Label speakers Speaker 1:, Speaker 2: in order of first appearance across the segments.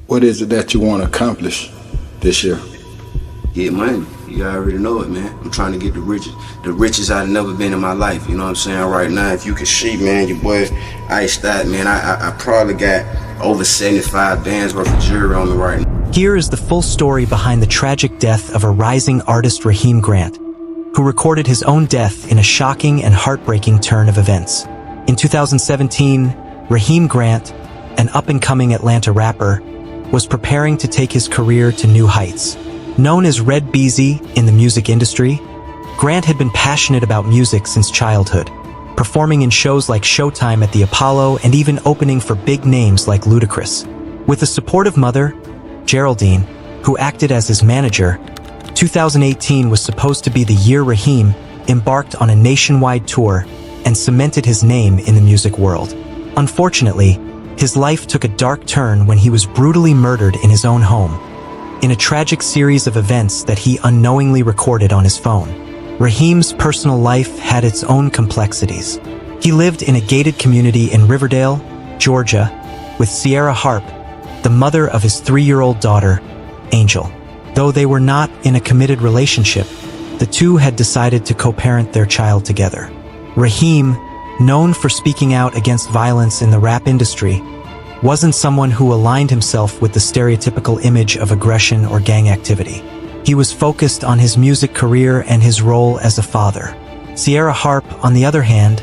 Speaker 1: What is it that you want to accomplish this year?
Speaker 2: Get money. You already know it, man. I'm trying to get the richest. The richest I've never been in my life. You know what I'm saying? Right now, if you could see, man, your boy iced out, man. I probably got over 75 bands worth of jewelry on me right now.
Speaker 3: Here is the full story behind the tragic death of a rising artist, Raheem Grant, who recorded his own death in a shocking and heartbreaking turn of events. In 2017, Raheem Grant, an up-and-coming Atlanta rapper, was preparing to take his career to new heights. Known as Red Beezy in the music industry, Grant had been passionate about music since childhood, performing in shows like Showtime at the Apollo and even opening for big names like Ludacris. With a supportive mother, Geraldine, who acted as his manager, 2018 was supposed to be the year Raheem embarked on a nationwide tour and cemented his name in the music world. Unfortunately, his life took a dark turn when he was brutally murdered in his own home, in a tragic series of events that he unknowingly recorded on his phone. Raheem's personal life had its own complexities. He lived in a gated community in Riverdale, Georgia, with Sierra Harp, the mother of his 3-year-old daughter, Angel. Though they were not in a committed relationship, the two had decided to co-parent their child together. Raheem, known for speaking out against violence in the rap industry, wasn't someone who aligned himself with the stereotypical image of aggression or gang activity. He was focused on his music career and his role as a father. Sierra Harp, on the other hand,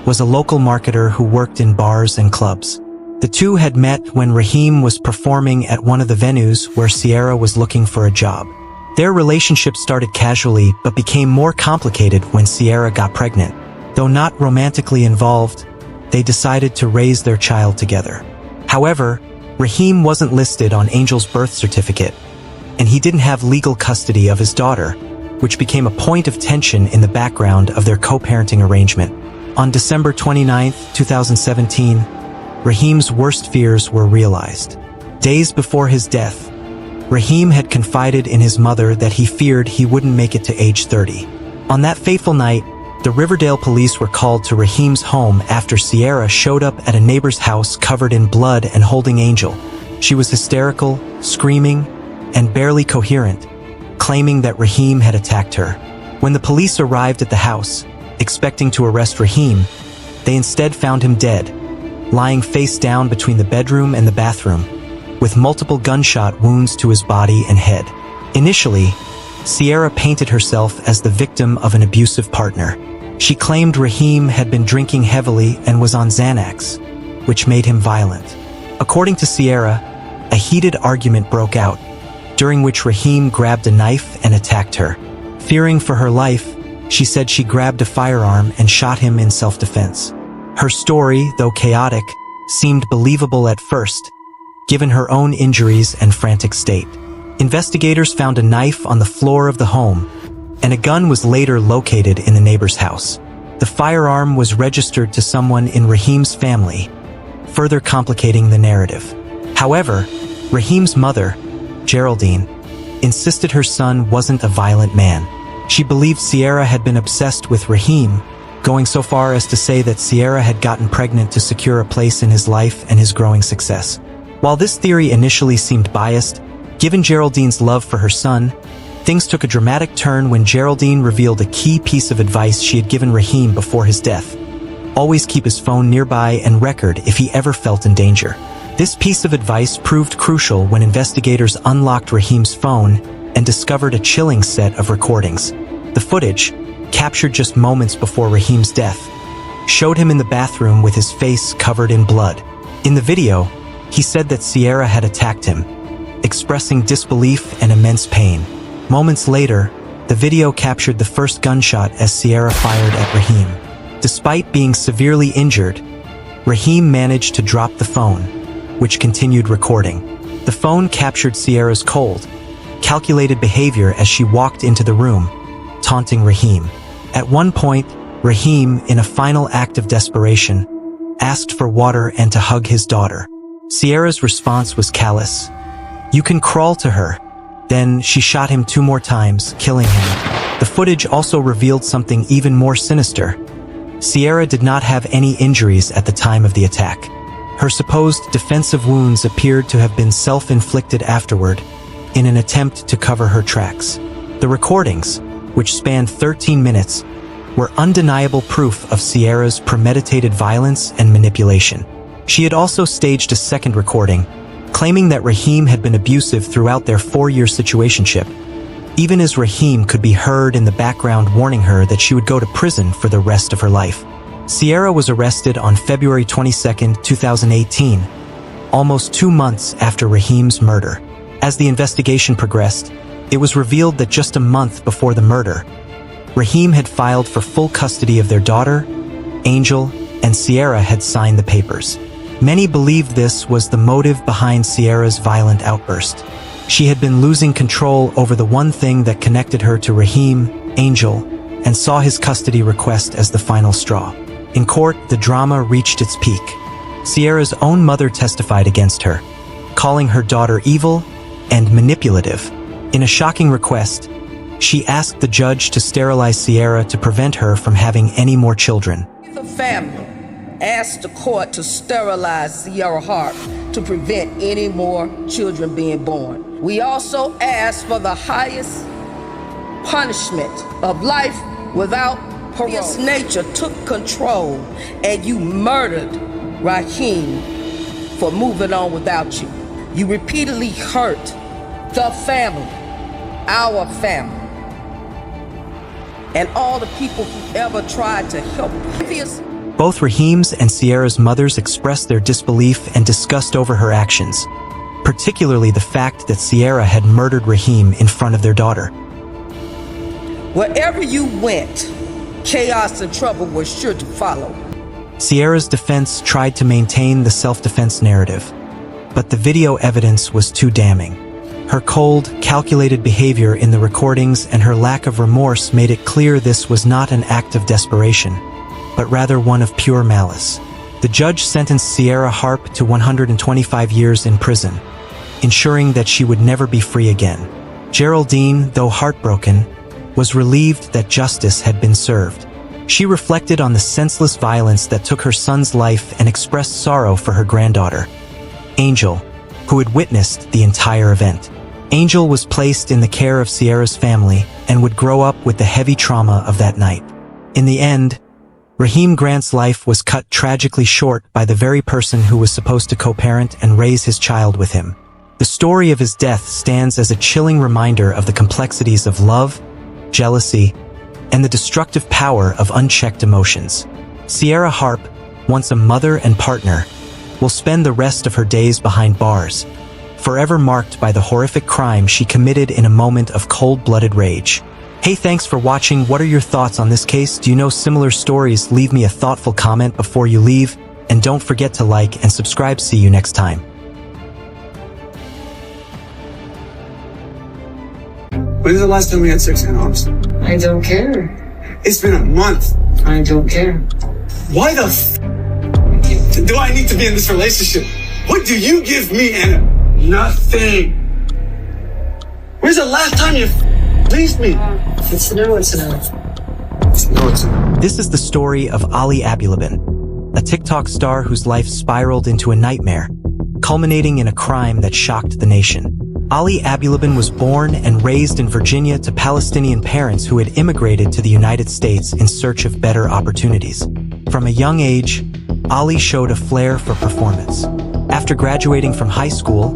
Speaker 3: was a local marketer who worked in bars and clubs. The two had met when Raheem was performing at one of the venues where Sierra was looking for a job. Their relationship started casually but became more complicated when Sierra got pregnant. Though not romantically involved, they decided to raise their child together. However, Raheem wasn't listed on Angel's birth certificate, and he didn't have legal custody of his daughter, which became a point of tension in the background of their co-parenting arrangement. On December 29, 2017, Raheem's worst fears were realized. Days before his death, Raheem had confided in his mother that he feared he wouldn't make it to age 30. On that fateful night, the Riverdale police were called to Raheem's home after Sierra showed up at a neighbor's house covered in blood and holding Angel. She was hysterical, screaming, and barely coherent, claiming that Raheem had attacked her. When the police arrived at the house, expecting to arrest Raheem, they instead found him dead, lying face down between the bedroom and the bathroom, with multiple gunshot wounds to his body and head. Initially, Sierra painted herself as the victim of an abusive partner. She claimed Raheem had been drinking heavily and was on Xanax, which made him violent. According to Sierra, a heated argument broke out, during which Raheem grabbed a knife and attacked her. Fearing for her life, she said she grabbed a firearm and shot him in self-defense. Her story, though chaotic, seemed believable at first, given her own injuries and frantic state. Investigators found a knife on the floor of the home, and a gun was later located in the neighbor's house. The firearm was registered to someone in Raheem's family, further complicating the narrative. However, Raheem's mother, Geraldine, insisted her son wasn't a violent man. She believed Sierra had been obsessed with Raheem, going so far as to say that Sierra had gotten pregnant to secure a place in his life and his growing success. While this theory initially seemed biased, given Geraldine's love for her son, things took a dramatic turn when Geraldine revealed a key piece of advice she had given Raheem before his death: always keep his phone nearby and record if he ever felt in danger. This piece of advice proved crucial when investigators unlocked Raheem's phone and discovered a chilling set of recordings. The footage, captured just moments before Raheem's death, showed him in the bathroom with his face covered in blood. In the video, he said that Sierra had attacked him, expressing disbelief and immense pain. Moments later, the video captured the first gunshot as Sierra fired at Raheem. Despite being severely injured, Raheem managed to drop the phone, which continued recording. The phone captured Sierra's cold, calculated behavior as she walked into the room, taunting Raheem. At one point, Raheem, in a final act of desperation, asked for water and to hug his daughter. Sierra's response was callous. "You can crawl to her." Then she shot him 2 more times, killing him. The footage also revealed something even more sinister. Sierra did not have any injuries at the time of the attack. Her supposed defensive wounds appeared to have been self-inflicted afterward in an attempt to cover her tracks. The recordings, which spanned 13 minutes, were undeniable proof of Sierra's premeditated violence and manipulation. She had also staged a second recording, claiming that Raheem had been abusive throughout their 4-year situationship, even as Raheem could be heard in the background warning her that she would go to prison for the rest of her life. Sierra was arrested on February 22, 2018, almost 2 months after Raheem's murder. As the investigation progressed, it was revealed that just a month before the murder, Raheem had filed for full custody of their daughter, Angel, and Sierra had signed the papers. Many believed this was the motive behind Sierra's violent outburst. She had been losing control over the one thing that connected her to Raheem, Angel, and saw his custody request as the final straw. In court, the drama reached its peak. Sierra's own mother testified against her, calling her daughter evil and manipulative. In a shocking request, she asked the judge to sterilize Sierra to prevent her from having any more children.
Speaker 4: The family asked the court to sterilize Sierra Harp to prevent any more children being born. We also asked for the highest punishment of life without parole. This nature took control and you murdered Raheem for moving on without you. You repeatedly hurt the family, our family, and all the people who ever tried to help.
Speaker 3: Both Raheem's and Sierra's mothers expressed their disbelief and disgust over her actions, particularly the fact that Sierra had murdered Raheem in front of their daughter.
Speaker 4: Wherever you went, chaos and trouble were sure to follow.
Speaker 3: Sierra's defense tried to maintain the self-defense narrative, but the video evidence was too damning. Her cold, calculated behavior in the recordings and her lack of remorse made it clear this was not an act of desperation, but rather one of pure malice. The judge sentenced Sierra Harp to 125 years in prison, ensuring that she would never be free again. Geraldine, though heartbroken, was relieved that justice had been served. She reflected on the senseless violence that took her son's life and expressed sorrow for her granddaughter, Angel, who had witnessed the entire event. Angel was placed in the care of Sierra's family and would grow up with the heavy trauma of that night. In the end, Raheem Grant's life was cut tragically short by the very person who was supposed to co-parent and raise his child with him. The story of his death stands as a chilling reminder of the complexities of love, jealousy, and the destructive power of unchecked emotions. Sierra Harp, once a mother and partner, will spend the rest of her days behind bars, forever marked by the horrific crime she committed in a moment of cold-blooded rage. Hey, thanks for watching. What are your thoughts on this case? Do you know similar stories? Leave me a thoughtful comment before you leave, and don't forget to like and subscribe. See you next time.
Speaker 5: When's the last time we had sex in house?
Speaker 6: I don't care.
Speaker 5: It's been a month.
Speaker 6: I don't care.
Speaker 5: Why the do I need to be in this relationship? What do you give me, Anna? Nothing. When's the last time you pleased me?
Speaker 6: It's a no, it's a no.
Speaker 5: It's a no.
Speaker 3: This is the story of Ali Abulabin, a TikTok star whose life spiraled into a nightmare, culminating in a crime that shocked the nation. Ali Abulabin was born and raised in Virginia to Palestinian parents who had immigrated to the United States in search of better opportunities. From a young age, Ali showed a flair for performance. After graduating from high school,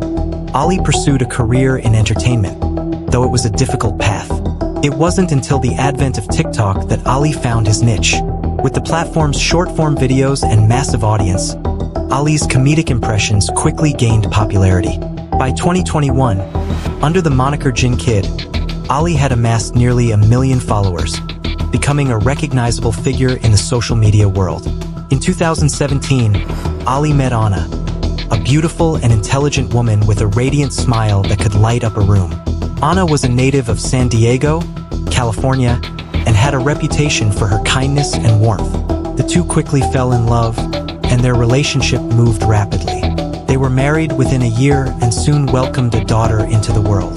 Speaker 3: Ali pursued a career in entertainment, though it was a difficult path. It wasn't until the advent of TikTok that Ali found his niche. With the platform's short-form videos and massive audience, Ali's comedic impressions quickly gained popularity. By 2021, under the moniker Jin Kid, Ali had amassed nearly 1 million followers, becoming a recognizable figure in the social media world. In 2017, Ali met Anna, a beautiful and intelligent woman with a radiant smile that could light up a room. Anna was a native of San Diego, California, and had a reputation for her kindness and warmth. The two quickly fell in love, and their relationship moved rapidly. They were married within a year and soon welcomed a daughter into the world.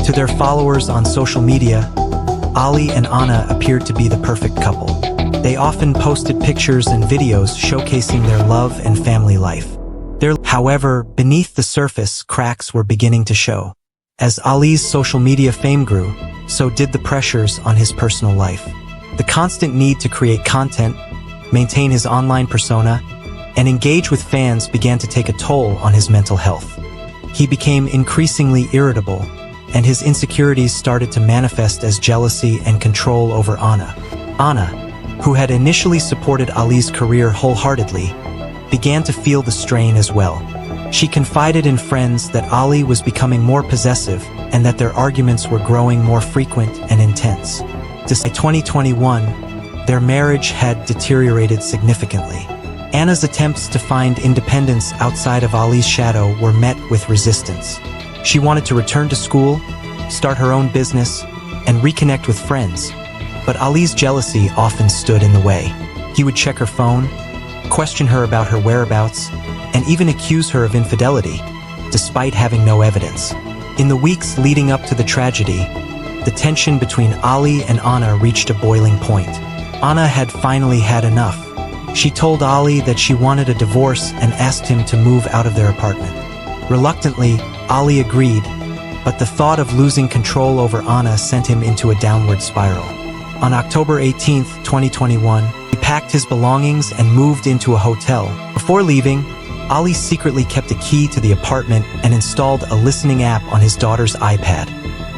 Speaker 3: To their followers on social media, Ali and Anna appeared to be the perfect couple. They often posted pictures and videos showcasing their love and family life. However, beneath the surface, cracks were beginning to show. As Ali's social media fame grew, so did the pressures on his personal life. The constant need to create content, maintain his online persona, and engage with fans began to take a toll on his mental health. He became increasingly irritable, and his insecurities started to manifest as jealousy and control over Anna. Anna, who had initially supported Ali's career wholeheartedly, began to feel the strain as well. She confided in friends that Ali was becoming more possessive and that their arguments were growing more frequent and intense. Despite 2021, their marriage had deteriorated significantly. Anna's attempts to find independence outside of Ali's shadow were met with resistance. She wanted to return to school, start her own business, and reconnect with friends, but Ali's jealousy often stood in the way. He would check her phone, question her about her whereabouts, and even accuse her of infidelity, despite having no evidence. In the weeks leading up to the tragedy, the tension between Ali and Anna reached a boiling point. Anna had finally had enough. She told Ali that she wanted a divorce and asked him to move out of their apartment. Reluctantly, Ali agreed, but the thought of losing control over Anna sent him into a downward spiral. On October 18, 2021, he packed his belongings and moved into a hotel. Before leaving, Ali secretly kept a key to the apartment and installed a listening app on his daughter's iPad,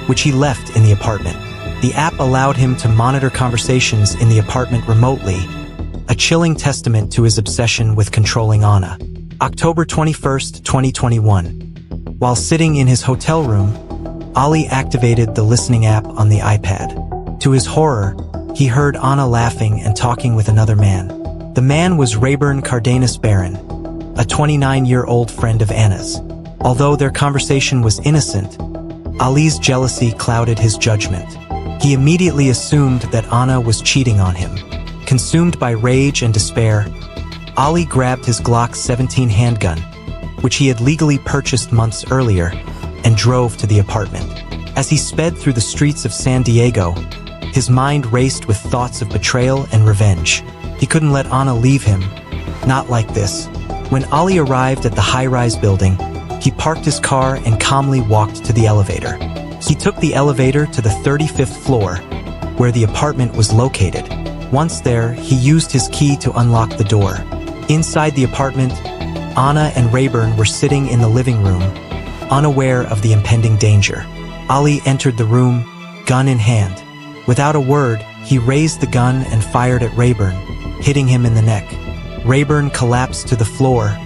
Speaker 3: which he left in the apartment. The app allowed him to monitor conversations in the apartment remotely, a chilling testament to his obsession with controlling Anna. October 21, 2021. While sitting in his hotel room, Ali activated the listening app on the iPad. To his horror, he heard Anna laughing and talking with another man. The man was Rayburn Cardenas Barron, a 29-year-old friend of Anna's. Although their conversation was innocent, Ali's jealousy clouded his judgment. He immediately assumed that Anna was cheating on him. Consumed by rage and despair, Ali grabbed his Glock 17 handgun, which he had legally purchased months earlier, and drove to the apartment. As he sped through the streets of San Diego, his mind raced with thoughts of betrayal and revenge. He couldn't let Anna leave him, not like this. When Ali arrived at the high-rise building, he parked his car and calmly walked to the elevator. He took the elevator to the 35th floor, where the apartment was located. Once there, he used his key to unlock the door. Inside the apartment, Anna and Rayburn were sitting in the living room, unaware of the impending danger. Ali entered the room, gun in hand. Without a word, he raised the gun and fired at Rayburn, hitting him in the neck. Rayburn collapsed to the floor,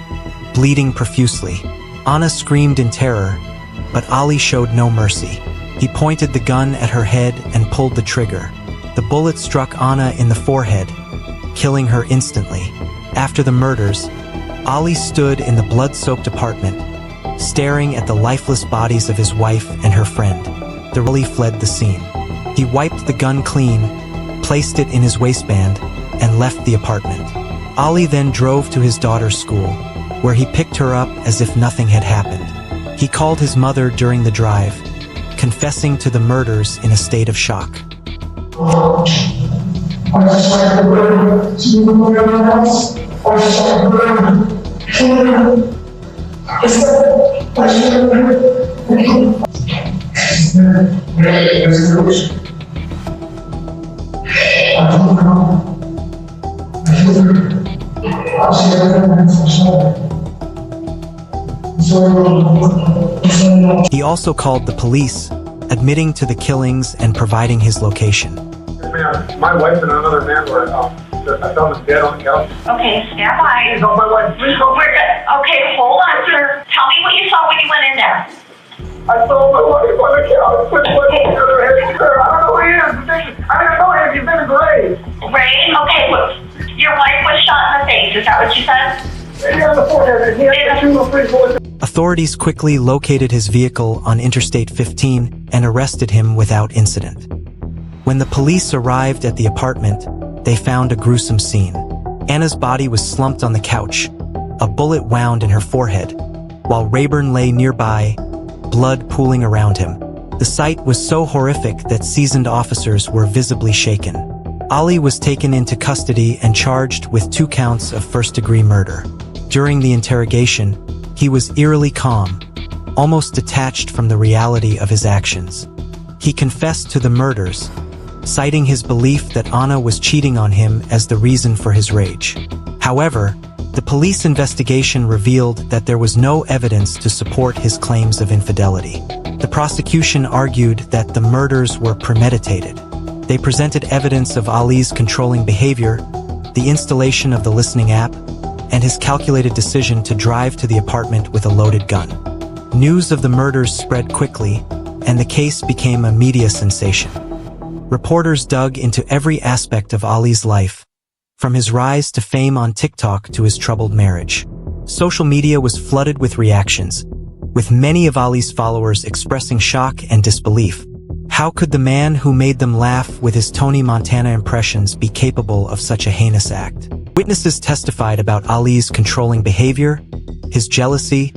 Speaker 3: bleeding profusely. Anna screamed in terror, but Ali showed no mercy. He pointed the gun at her head and pulled the trigger. The bullet struck Anna in the forehead, killing her instantly. After the murders, Ali stood in the blood-soaked apartment, staring at the lifeless bodies of his wife and her friend. The Ali fled the scene. He wiped the gun clean, placed it in his waistband, and left the apartment. Ali then drove to his daughter's school, where he picked her up as if nothing had happened. He called his mother during the drive, confessing to the murders in a state of shock. He also called the police, admitting to the killings and providing his location.
Speaker 7: My wife and another man were, I found them dead on the couch.
Speaker 8: Okay, stand by.
Speaker 7: Please help my wife. Please help
Speaker 8: We're good. Okay, hold on, sir. Tell me what you saw when you went in there.
Speaker 7: I saw my wife on the couch. Put my wife together. I don't know who he is. I didn't know him. He's been in the grave.
Speaker 8: Ray? Okay, look. Your wife was shot in the face. Is that what you said?
Speaker 7: Yeah, the forehead. He had 2 or 3 bullets.
Speaker 3: Authorities quickly located his vehicle on Interstate 15 and arrested him without incident. When the police arrived at the apartment, they found a gruesome scene. Anna's body was slumped on the couch, a bullet wound in her forehead, while Rayburn lay nearby, blood pooling around him. The sight was so horrific that seasoned officers were visibly shaken. Ali was taken into custody and charged with 2 counts of first-degree murder. During the interrogation, He was eerily calm, almost detached from the reality of his actions. He confessed to the murders, citing his belief that Anna was cheating on him as the reason for his rage. However, the police investigation revealed that there was no evidence to support his claims of infidelity. The prosecution argued that the murders were premeditated. They presented evidence of Ali's controlling behavior, the installation of the listening app, and his calculated decision to drive to the apartment with a loaded gun. News of the murders spread quickly, and the case became a media sensation. Reporters dug into every aspect of Ali's life, from his rise to fame on TikTok to his troubled marriage. Social media was flooded with reactions, with many of Ali's followers expressing shock and disbelief. How could the man who made them laugh with his Tony Montana impressions be capable of such a heinous act? Witnesses testified about Ali's controlling behavior, his jealousy,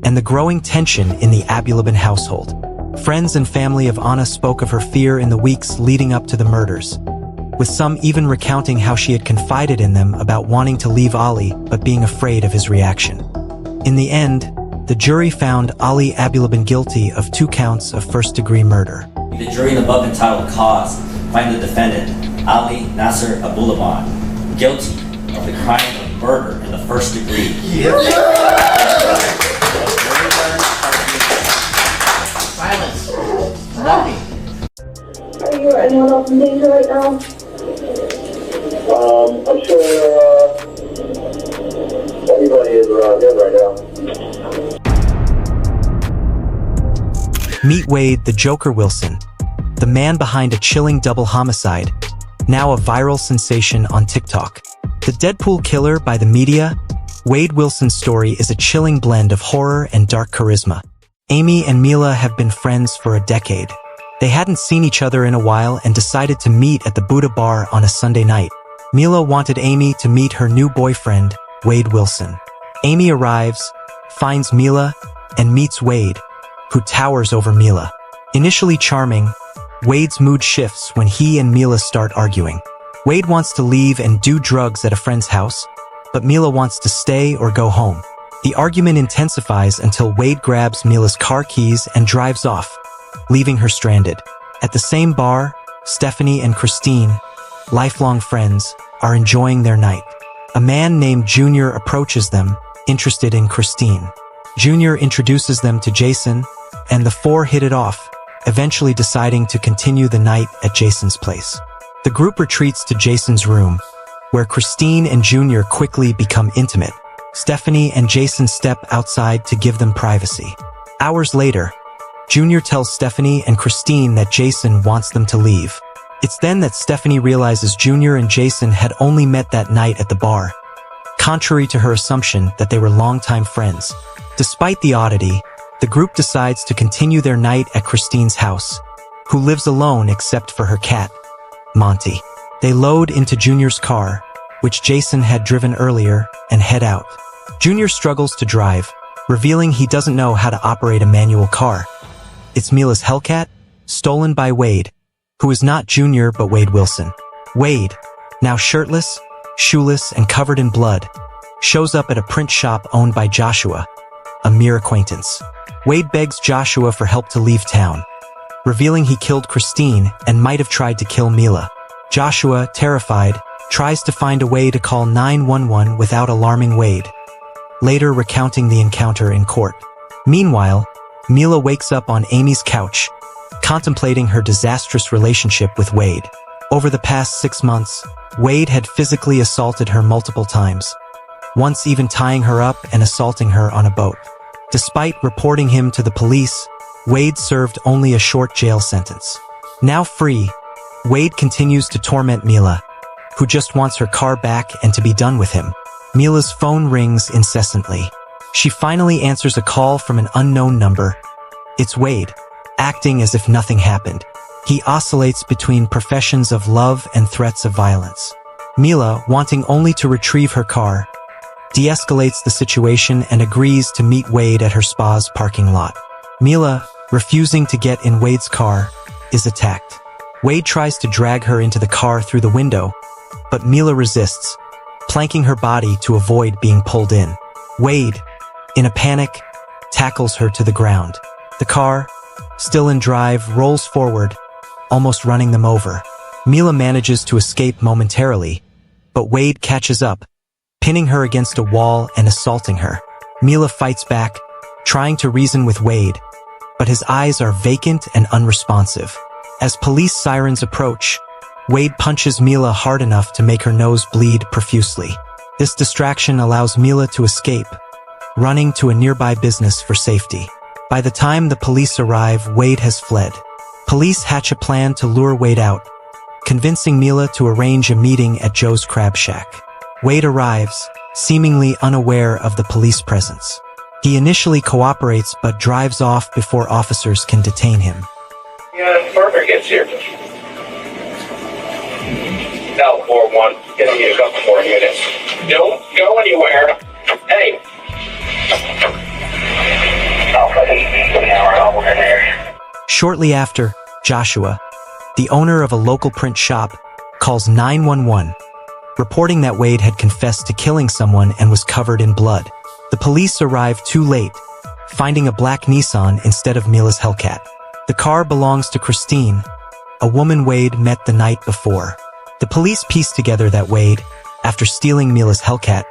Speaker 3: and the growing tension in the Abulabin household. Friends and family of Anna spoke of her fear in the weeks leading up to the murders, with some even recounting how she had confided in them about wanting to leave Ali but being afraid of his reaction. In the end, the jury found Ali Abulabin guilty of 2 counts of first-degree murder.
Speaker 9: The jury in the above entitled cause find the defendant, Ali Nasser Abulabin, guilty of the crime of murder in the first degree.
Speaker 10: Silence. Nothing.
Speaker 7: Are you anyone else in danger right now? I'm sure everybody is around here right now.
Speaker 3: Meet Wade the Joker Wilson, the man behind a chilling double homicide, now a viral sensation on TikTok. The Deadpool killer by the media, Wade Wilson's story is a chilling blend of horror and dark charisma. Amy and Mila have been friends for a decade. They hadn't seen each other in a while and decided to meet at the Buddha bar on a Sunday night. Mila wanted Amy to meet her new boyfriend, Wade Wilson. Amy arrives, finds Mila, and meets Wade, who towers over Mila. Initially charming, Wade's mood shifts when he and Mila start arguing. Wade wants to leave and do drugs at a friend's house, but Mila wants to stay or go home. The argument intensifies until Wade grabs Mila's car keys and drives off, leaving her stranded. At the same bar, Stephanie and Christine, lifelong friends, are enjoying their night. A man named Junior approaches them, interested in Christine. Junior introduces them to Jason, and the four hit it off, eventually deciding to continue the night at Jason's place. The group retreats to Jason's room, where Christine and Junior quickly become intimate. Stephanie and Jason step outside to give them privacy. Hours later, Junior tells Stephanie and Christine that Jason wants them to leave. It's then that Stephanie realizes Junior and Jason had only met that night at the bar, contrary to her assumption that they were longtime friends. Despite the oddity, the group decides to continue their night at Christine's house, who lives alone except for her cat, Monty. They load into Junior's car, which Jason had driven earlier, and head out. Junior struggles to drive, revealing he doesn't know how to operate a manual car. It's Mila's Hellcat, stolen by Wade, who is not Junior but Wade Wilson. Wade, now shirtless, shoeless, and covered in blood, shows up at a print shop owned by Joshua, a mere acquaintance. Wade begs Joshua for help to leave town, revealing he killed Christine and might have tried to kill Mila. Joshua, terrified, tries to find a way to call 911 without alarming Wade, later recounting the encounter in court. Meanwhile, Mila wakes up on Amy's couch, contemplating her disastrous relationship with Wade. Over the past 6 months, Wade had physically assaulted her multiple times, once even tying her up and assaulting her on a boat. Despite reporting him to the police, Wade served only a short jail sentence. Now free, Wade continues to torment Mila, who just wants her car back and to be done with him. Mila's phone rings incessantly. She finally answers a call from an unknown number. It's Wade, acting as if nothing happened. He oscillates between professions of love and threats of violence. Mila, wanting only to retrieve her car, de-escalates the situation and agrees to meet Wade at her spa's parking lot. Mila, refusing to get in Wade's car, is attacked. Wade tries to drag her into the car through the window, but Mila resists, planking her body to avoid being pulled in. Wade, in a panic, tackles her to the ground. The car, still in drive, rolls forward, almost running them over. Mila manages to escape momentarily, but Wade catches up, pinning her against a wall and assaulting her. Mila fights back, trying to reason with Wade, but his eyes are vacant and unresponsive. As police sirens approach, Wade punches Mila hard enough to make her nose bleed profusely. This distraction allows Mila to escape, running to a nearby business for safety. By the time the police arrive, Wade has fled. Police hatch a plan to lure Wade out, convincing Mila to arrange a meeting at Joe's Crab Shack. Wade arrives, seemingly unaware of the police presence. He initially cooperates but drives off before officers can detain him.
Speaker 7: Yeah, Burger gets here. No, 4-1. Gonna need a couple more units. Don't go anywhere. Hey.
Speaker 3: Shortly after, Joshua, the owner of a local print shop, calls 911, reporting that Wade had confessed to killing someone and was covered in blood. The police arrive too late, finding a black Nissan instead of Mila's Hellcat. The car belongs to Christine, a woman Wade met the night before. The police piece together that Wade, after stealing Mila's Hellcat,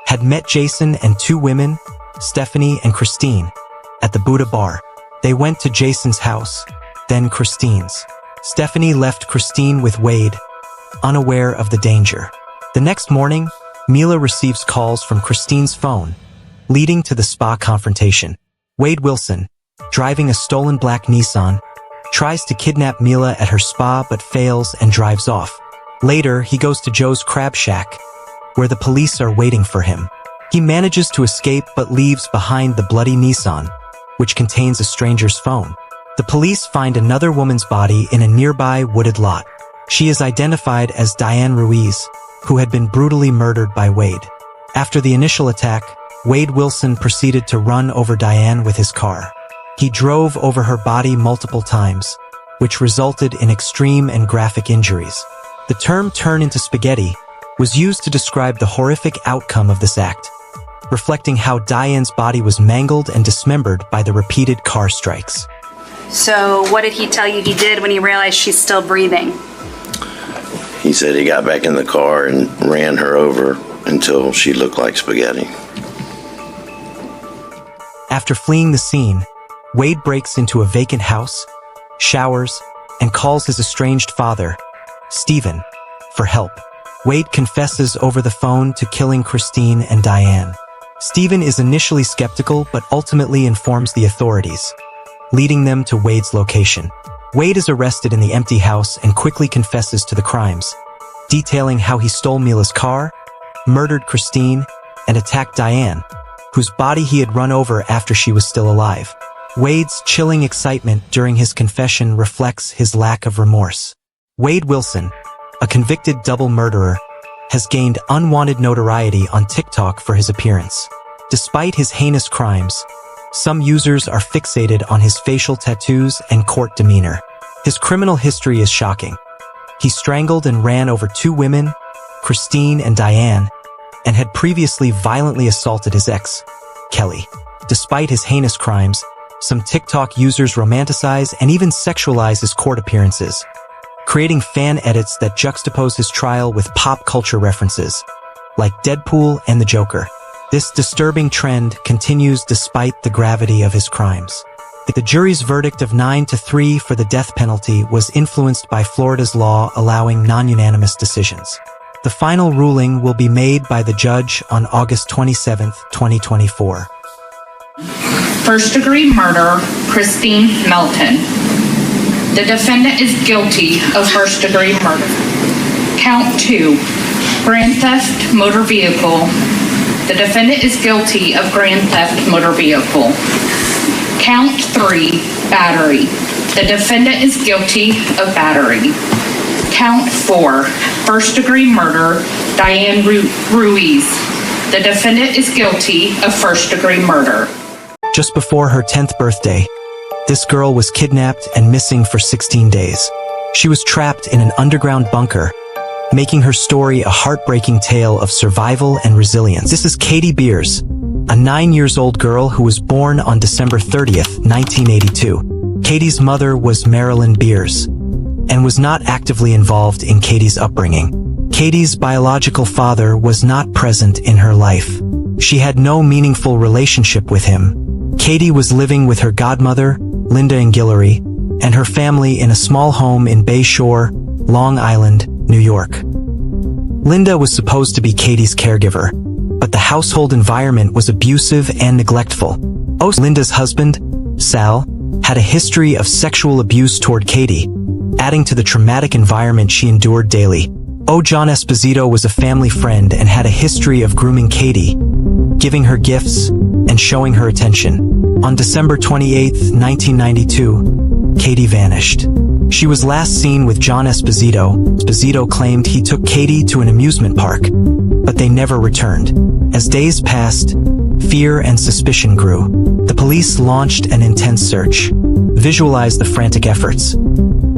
Speaker 3: had met Jason and two women, Stephanie and Christine, at the Buddha bar. They went to Jason's house, then Christine's. Stephanie left Christine with Wade, unaware of the danger. The next morning, Mila receives calls from Christine's phone, leading to the spa confrontation. Wade Wilson, driving a stolen black Nissan, tries to kidnap Mila at her spa but fails and drives off. Later, he goes to Joe's Crab Shack, where the police are waiting for him. He manages to escape but leaves behind the bloody Nissan, which contains a stranger's phone. The police find another woman's body in a nearby wooded lot. She is identified as Diane Ruiz, who had been brutally murdered by Wade. After the initial attack, Wade Wilson proceeded to run over Diane with his car. He drove over her body multiple times, which resulted in extreme and graphic injuries. The term "turn into spaghetti" was used to describe the horrific outcome of this act, reflecting how Diane's body was mangled and dismembered by the repeated car strikes.
Speaker 11: So what did he tell you he did when he realized she's still breathing?
Speaker 12: He said he got back in the car and ran her over until she looked like spaghetti.
Speaker 3: After fleeing the scene, Wade breaks into a vacant house, showers, and calls his estranged father, Stephen, for help. Wade confesses over the phone to killing Christine and Diane. Stephen is initially skeptical but ultimately informs the authorities, leading them to Wade's location. Wade is arrested in the empty house and quickly confesses to the crimes, detailing how he stole Mila's car, murdered Christine, and attacked Diane, whose body he had run over after she was still alive. Wade's chilling excitement during his confession reflects his lack of remorse. Wade Wilson, a convicted double murderer, has gained unwanted notoriety on TikTok for his appearance. Despite his heinous crimes, some users are fixated on his facial tattoos and court demeanor. His criminal history is shocking. He strangled and ran over two women, Christine and Diane, and had previously violently assaulted his ex, Kelly. Despite his heinous crimes, some TikTok users romanticize and even sexualize his court appearances, creating fan edits that juxtapose his trial with pop culture references, like Deadpool and the Joker. This disturbing trend continues despite the gravity of his crimes. The jury's verdict of 9-3 for the death penalty was influenced by Florida's law allowing non-unanimous decisions. The final ruling will be made by the judge on August 27, 2024.
Speaker 13: First-degree murder, Christine Melton. The defendant is guilty of first-degree murder. Count 2, grand theft motor vehicle. The defendant is guilty of grand theft motor vehicle. Count 3, battery. The defendant is guilty of battery. Count 4, first-degree murder, Diane Ruiz. The defendant is guilty of first-degree murder.
Speaker 3: Just before her 10th birthday, this girl was kidnapped and missing for 16 days. She was trapped in an underground bunker, making her story a heartbreaking tale of survival and resilience. This is Katie Beers, a 9-year-old girl who was born on December 30th, 1982. Katie's mother was Marilyn Beers and was not actively involved in Katie's upbringing. Katie's biological father was not present in her life. She had no meaningful relationship with him. Katie was living with her godmother, Linda Guillory, and her family in a small home in Bay Shore, Long Island, New York. Linda was supposed to be Katie's caregiver, but the household environment was abusive and neglectful. Linda's husband, Sal, had a history of sexual abuse toward Katie, adding to the traumatic environment she endured daily. John Esposito was a family friend and had a history of grooming Katie, giving her gifts, and showing her attention. On December 28, 1992, Katie vanished. She was last seen with John Esposito. Esposito claimed he took Katie to an amusement park, but they never returned. As days passed, fear and suspicion grew. The police launched an intense search. Visualize the frantic efforts.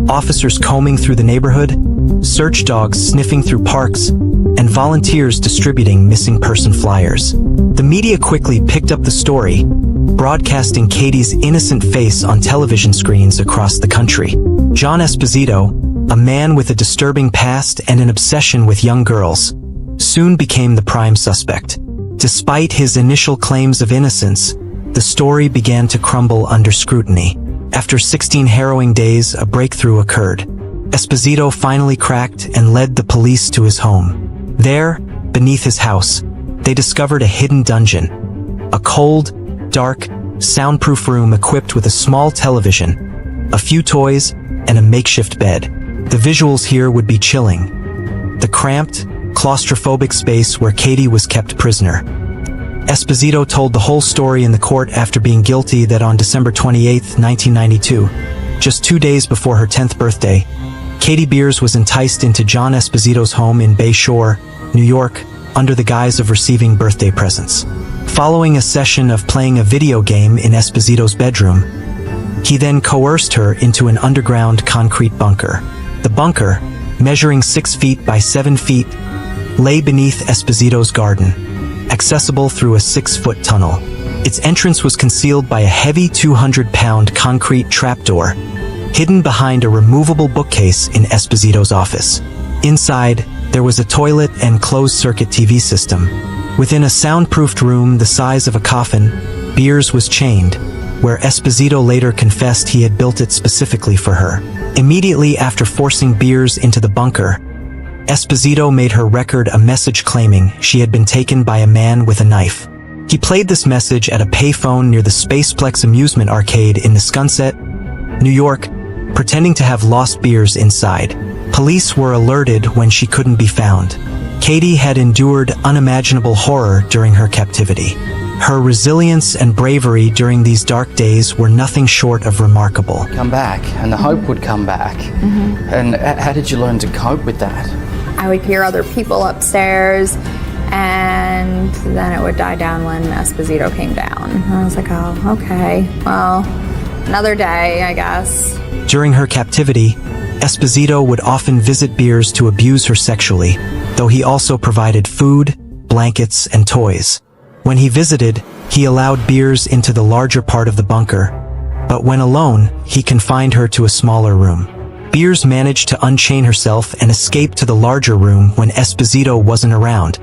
Speaker 3: Officers combing through the neighborhood, search dogs sniffing through parks, and volunteers distributing missing person flyers. The media quickly picked up the story, broadcasting Katie's innocent face on television screens across the country. John Esposito, a man with a disturbing past and an obsession with young girls, soon became the prime suspect. Despite his initial claims of innocence, the story began to crumble under scrutiny. After 16 harrowing days, a breakthrough occurred. Esposito finally cracked and led the police to his home. There, beneath his house, they discovered a hidden dungeon. A cold, dark, soundproof room equipped with a small television, a few toys, and a makeshift bed. The visuals here would be chilling. The cramped, claustrophobic space where Katie was kept prisoner. Esposito told the whole story in the court after being guilty that on December 28, 1992, just 2 days before her 10th birthday, Katie Beers was enticed into John Esposito's home in Bay Shore, New York, under the guise of receiving birthday presents. Following a session of playing a video game in Esposito's bedroom, he then coerced her into an underground concrete bunker. The bunker, measuring 6 feet by 7 feet, lay beneath Esposito's garden, accessible through a 6-foot tunnel. Its entrance was concealed by a heavy 200-pound concrete trapdoor, hidden behind a removable bookcase in Esposito's office. Inside, there was a toilet and closed-circuit TV system. Within a soundproofed room the size of a coffin, Beers was chained, where Esposito later confessed he had built it specifically for her. Immediately after forcing Beers into the bunker, Esposito made her record a message claiming she had been taken by a man with a knife. He played this message at a payphone near the Spaceplex amusement arcade in Nescunset, New York, pretending to have lost Beers inside. Police were alerted when she couldn't be found. Katie had endured unimaginable horror during her captivity. Her resilience and bravery during these dark days were nothing short of remarkable.
Speaker 10: Come back, and the hope would come back. And how did you learn to cope with that?
Speaker 14: I would hear other people upstairs, and then it would die down when Esposito came down. I was like, oh, okay, well, another day, I guess.
Speaker 3: During her captivity, Esposito would often visit Beers to abuse her sexually, though he also provided food, blankets, and toys. When he visited, he allowed Beers into the larger part of the bunker, but when alone, he confined her to a smaller room. Beers managed to unchain herself and escape to the larger room when Esposito wasn't around,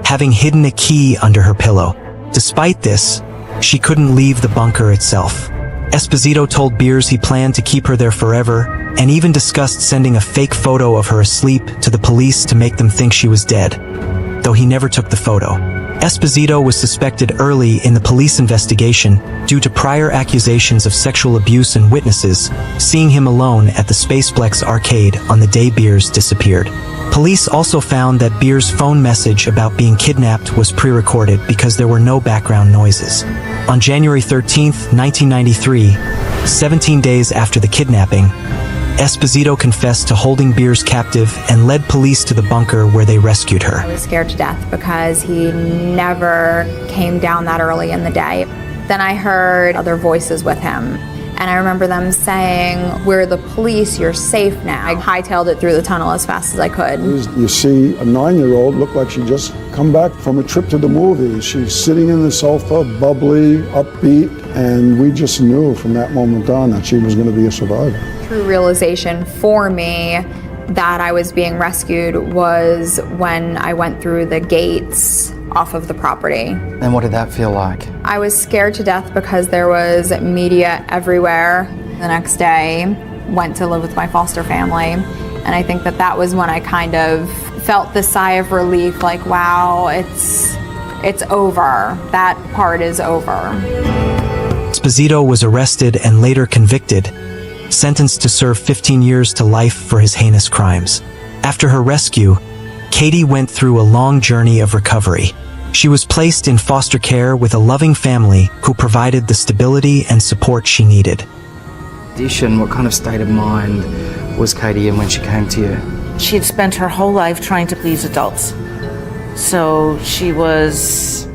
Speaker 3: having hidden a key under her pillow. Despite this, she couldn't leave the bunker itself. Esposito told Beers he planned to keep her there forever, and even discussed sending a fake photo of her asleep to the police to make them think she was dead, though he never took the photo. Esposito was suspected early in the police investigation due to prior accusations of sexual abuse and witnesses seeing him alone at the Spaceplex arcade on the day Beers disappeared. Police also found that Beers' phone message about being kidnapped was pre-recorded because there were no background noises. On January 13, 1993, 17 days after the kidnapping, Esposito confessed to holding Beers captive and led police to the bunker where they rescued her.
Speaker 14: I was scared to death because he never came down that early in the day. Then I heard other voices with him, And I remember them saying, "We're the police, you're safe now." I hightailed it through the tunnel as fast as I could.
Speaker 15: You see a 9-year-old look like she just come back from a trip to the movies. She's sitting in the sofa, bubbly, upbeat, and we just knew from that moment on that she was going to be a survivor.
Speaker 14: True realization for me that I was being rescued was when I went through the gates off of the property.
Speaker 10: And what did that feel like?
Speaker 14: I was scared to death because there was media everywhere. The next day, went to live with my foster family, and I think that that was when I kind of felt the sigh of relief, like, wow, it's over. That part is over.
Speaker 3: Esposito was arrested and later convicted, sentenced to serve 15 years to life for his heinous crimes. After her rescue, Katie went through a long journey of recovery. She was placed in foster care with a loving family who provided the stability and support she needed.
Speaker 10: What kind of state of mind was Katie in when she came to you?
Speaker 16: She had spent her whole life trying to please adults. So she was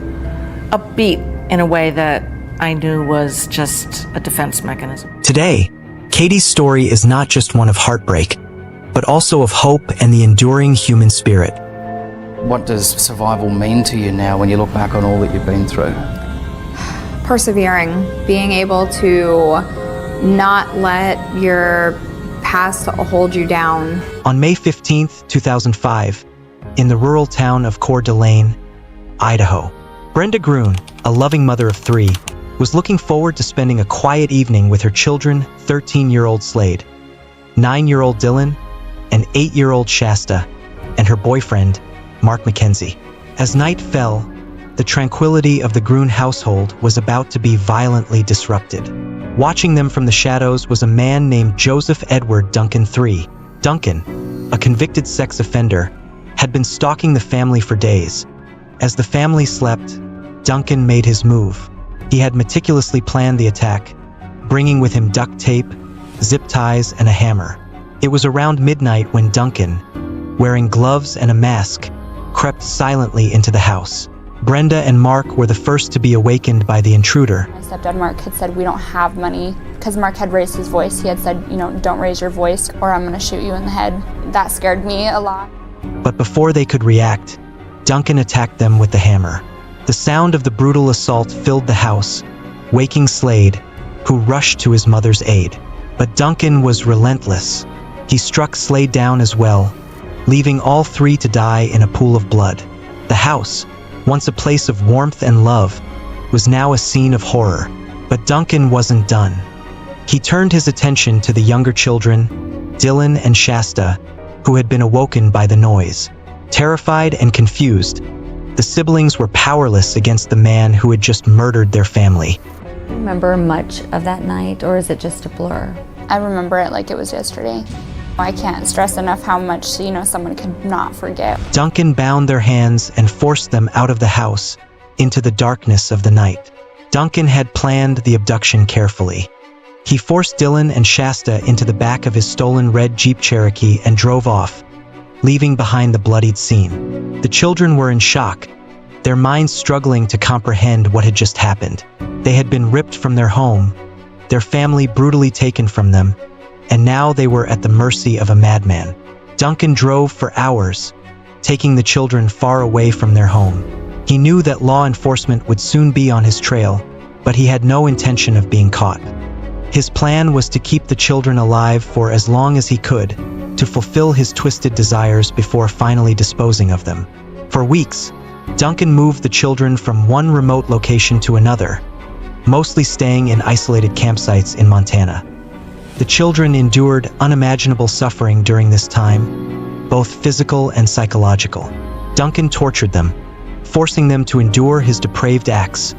Speaker 16: upbeat in a way that I knew was just a defense mechanism.
Speaker 3: Today, Katie's story is not just one of heartbreak, but also of hope and the enduring human spirit.
Speaker 10: What does survival mean to you now when you look back on all that you've been through?
Speaker 14: Persevering, being able to not let your past hold you down.
Speaker 3: On May 15th, 2005, in the rural town of Coeur d'Alene, Idaho, Brenda Gruen, a loving mother of 3, was looking forward to spending a quiet evening with her children, 13-year-old Slade, 9-year-old Dylan, and 8-year-old Shasta, and her boyfriend, Mark McKenzie. As night fell, the tranquility of the Gruen household was about to be violently disrupted. Watching them from the shadows was a man named Joseph Edward Duncan III. Duncan, a convicted sex offender, had been stalking the family for days. As the family slept, Duncan made his move. He had meticulously planned the attack, bringing with him duct tape, zip ties, and a hammer. It was around midnight when Duncan, wearing gloves and a mask, crept silently into the house. Brenda and Mark were the first to be awakened by the intruder.
Speaker 17: My stepdad Mark had said, "We don't have money," because Mark had raised his voice. He had said, "Don't raise your voice or I'm gonna shoot you in the head." That scared me a lot.
Speaker 3: But before they could react, Duncan attacked them with the hammer. The sound of the brutal assault filled the house, waking Slade, who rushed to his mother's aid. But Duncan was relentless. He struck Slade down as well, leaving all 3 to die in a pool of blood. The house, once a place of warmth and love, was now a scene of horror. But Duncan wasn't done. He turned his attention to the younger children, Dylan and Shasta, who had been awoken by the noise. Terrified and confused, the siblings were powerless against the man who had just murdered their family.
Speaker 18: Do you remember much of that night, or is it just a blur?
Speaker 17: I remember it like it was yesterday. I can't stress enough how much, someone could not forget.
Speaker 3: Duncan bound their hands and forced them out of the house, into the darkness of the night. Duncan had planned the abduction carefully. He forced Dylan and Shasta into the back of his stolen red Jeep Cherokee and drove off, leaving behind the bloodied scene. The children were in shock, their minds struggling to comprehend what had just happened. They had been ripped from their home, their family brutally taken from them, and now they were at the mercy of a madman. Duncan drove for hours, taking the children far away from their home. He knew that law enforcement would soon be on his trail, but he had no intention of being caught. His plan was to keep the children alive for as long as he could, to fulfill his twisted desires before finally disposing of them. For weeks, Duncan moved the children from one remote location to another, mostly staying in isolated campsites in Montana. The children endured unimaginable suffering during this time, both physical and psychological. Duncan tortured them, forcing them to endure his depraved acts,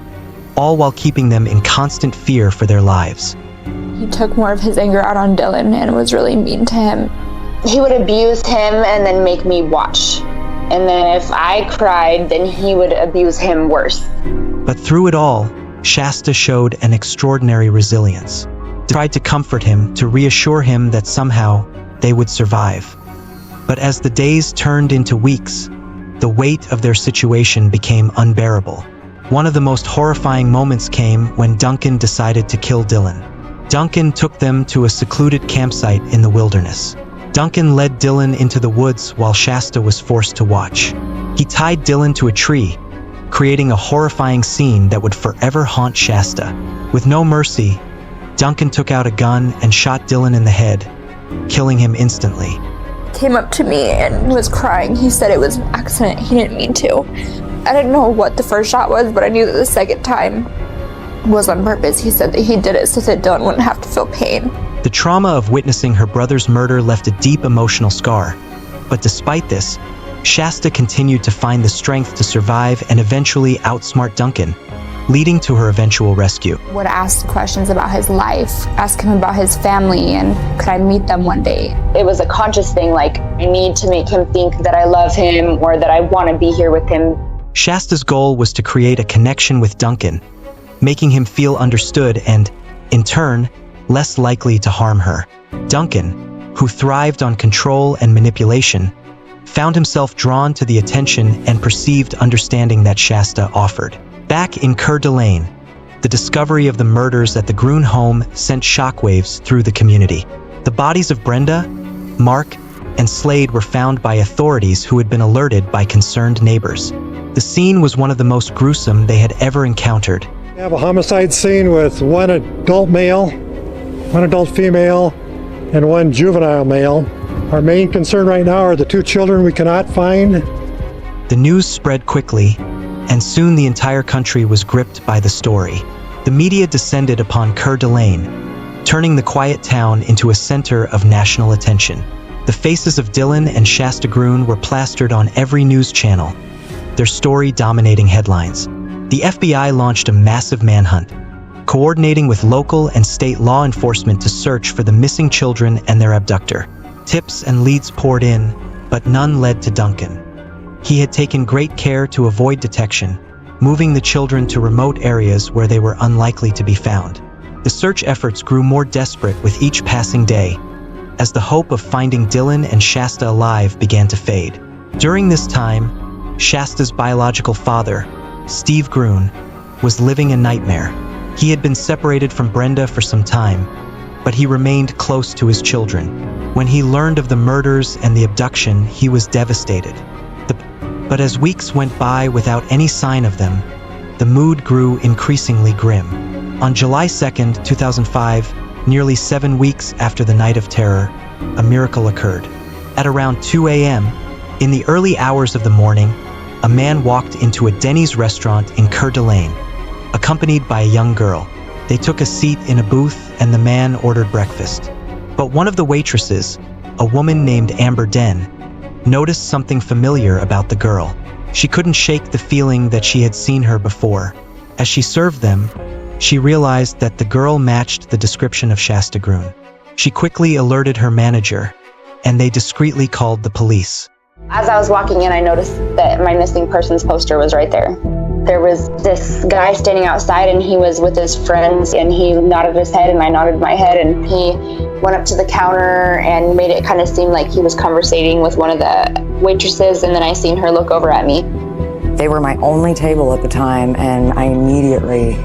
Speaker 3: all while keeping them in constant fear for their lives.
Speaker 17: He took more of his anger out on Dylan and was really mean to him.
Speaker 8: He would abuse him and then make me watch. And then if I cried, then he would abuse him worse.
Speaker 3: But through it all, Shasta showed an extraordinary resilience. Tried to comfort him, to reassure him that somehow they would survive. But as the days turned into weeks, the weight of their situation became unbearable. One of the most horrifying moments came when Duncan decided to kill Dylan. Duncan took them to a secluded campsite in the wilderness. Duncan led Dylan into the woods while Shasta was forced to watch. He tied Dylan to a tree, creating a horrifying scene that would forever haunt Shasta. With no mercy, Duncan took out a gun and shot Dylan in the head, killing him instantly.
Speaker 17: Came up to me and was crying. He said it was an accident. He didn't mean to. I didn't know what the first shot was, but I knew that the second time was on purpose. He said that he did it so that Dylan wouldn't have to feel pain.
Speaker 3: The trauma of witnessing her brother's murder left a deep emotional scar. But despite this, Shasta continued to find the strength to survive and eventually outsmart Duncan, leading to her eventual rescue.
Speaker 17: Would ask questions about his life, ask him about his family, and could I meet them one day?
Speaker 8: It was a conscious thing, like I need to make him think that I love him or that I want to be here with him.
Speaker 3: Shasta's goal was to create a connection with Duncan, making him feel understood and, in turn, less likely to harm her. Duncan, who thrived on control and manipulation, found himself drawn to the attention and perceived understanding that Shasta offered. Back in Coeur d'Alene, the discovery of the murders at the Gruen home sent shockwaves through the community. The bodies of Brenda, Mark, and Slade were found by authorities who had been alerted by concerned neighbors. The scene was one of the most gruesome they had ever encountered.
Speaker 19: We have a homicide scene with one adult male, one adult female, and one juvenile male. Our main concern right now are the two children we cannot find.
Speaker 3: The news spread quickly, and soon the entire country was gripped by the story. The media descended upon Coeur d'Alene, turning the quiet town into a center of national attention. The faces of Dylan and Shasta Gruen were plastered on every news channel, their story dominating headlines. The FBI launched a massive manhunt, coordinating with local and state law enforcement to search for the missing children and their abductor. Tips and leads poured in, but none led to Duncan. He had taken great care to avoid detection, moving the children to remote areas where they were unlikely to be found. The search efforts grew more desperate with each passing day, as the hope of finding Dylan and Shasta alive began to fade. During this time, Shasta's biological father, Steve Gruen, was living a nightmare. He had been separated from Brenda for some time, but he remained close to his children. When he learned of the murders and the abduction, he was devastated. But as weeks went by without any sign of them, the mood grew increasingly grim. On July 2nd, 2005, nearly 7 weeks after the Night of Terror, a miracle occurred. At around 2 a.m., in the early hours of the morning, a man walked into a Denny's restaurant in Coeur d'Alene, accompanied by a young girl. They took a seat in a booth and the man ordered breakfast. But one of the waitresses, a woman named Amber Den, noticed something familiar about the girl. She couldn't shake the feeling that she had seen her before. As she served them, she realized that the girl matched the description of Shasta Gruen. She quickly alerted her manager, and they discreetly called the police.
Speaker 8: As I was walking in, I noticed that my missing persons poster was right there. There was this guy standing outside and he was with his friends and he nodded his head and I nodded my head and he went up to the counter and made it kind of seem like he was conversating with one of the waitresses, and then I seen her look over at me.
Speaker 20: They were my only table at the time and I immediately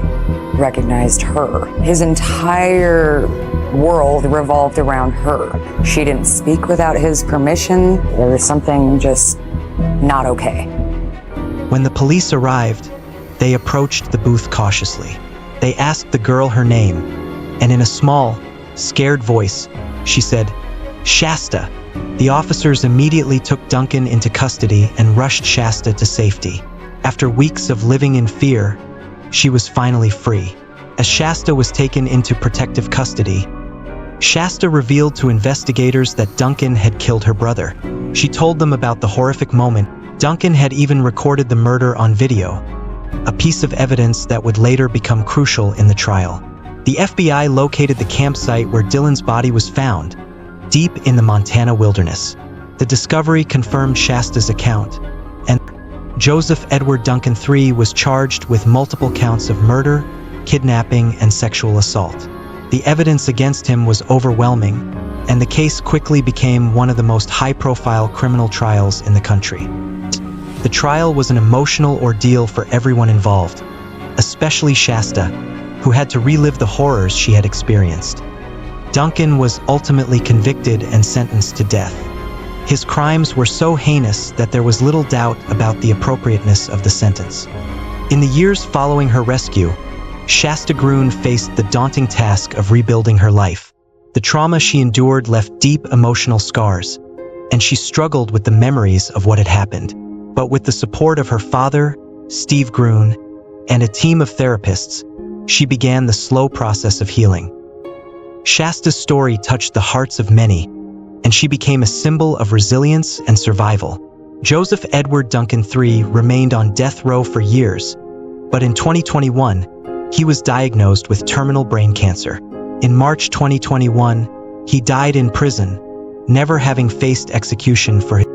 Speaker 20: recognized her. His entire world revolved around her. She didn't speak without his permission. There was something just not okay.
Speaker 3: When the police arrived, they approached the booth cautiously. They asked the girl her name, and in a small, scared voice, she said, "Shasta." The officers immediately took Duncan into custody and rushed Shasta to safety. After weeks of living in fear, she was finally free. As Shasta was taken into protective custody, Shasta revealed to investigators that Duncan had killed her brother. She told them about the horrific moment. Duncan had even recorded the murder on video, a piece of evidence that would later become crucial in the trial. The FBI located the campsite where Dylan's body was found, deep in the Montana wilderness. The discovery confirmed Shasta's account, and Joseph Edward Duncan III was charged with multiple counts of murder, kidnapping, and sexual assault. The evidence against him was overwhelming, and the case quickly became one of the most high-profile criminal trials in the country. The trial was an emotional ordeal for everyone involved, especially Shasta, who had to relive the horrors she had experienced. Duncan was ultimately convicted and sentenced to death. His crimes were so heinous that there was little doubt about the appropriateness of the sentence. In the years following her rescue, Shasta Gruen faced the daunting task of rebuilding her life. The trauma she endured left deep emotional scars, and she struggled with the memories of what had happened. But with the support of her father, Steve Gruen, and a team of therapists, she began the slow process of healing. Shasta's story touched the hearts of many, and she became a symbol of resilience and survival. Joseph Edward Duncan III remained on death row for years, but in 2021, he was diagnosed with terminal brain cancer. In March 2021, he died in prison, never having faced execution for his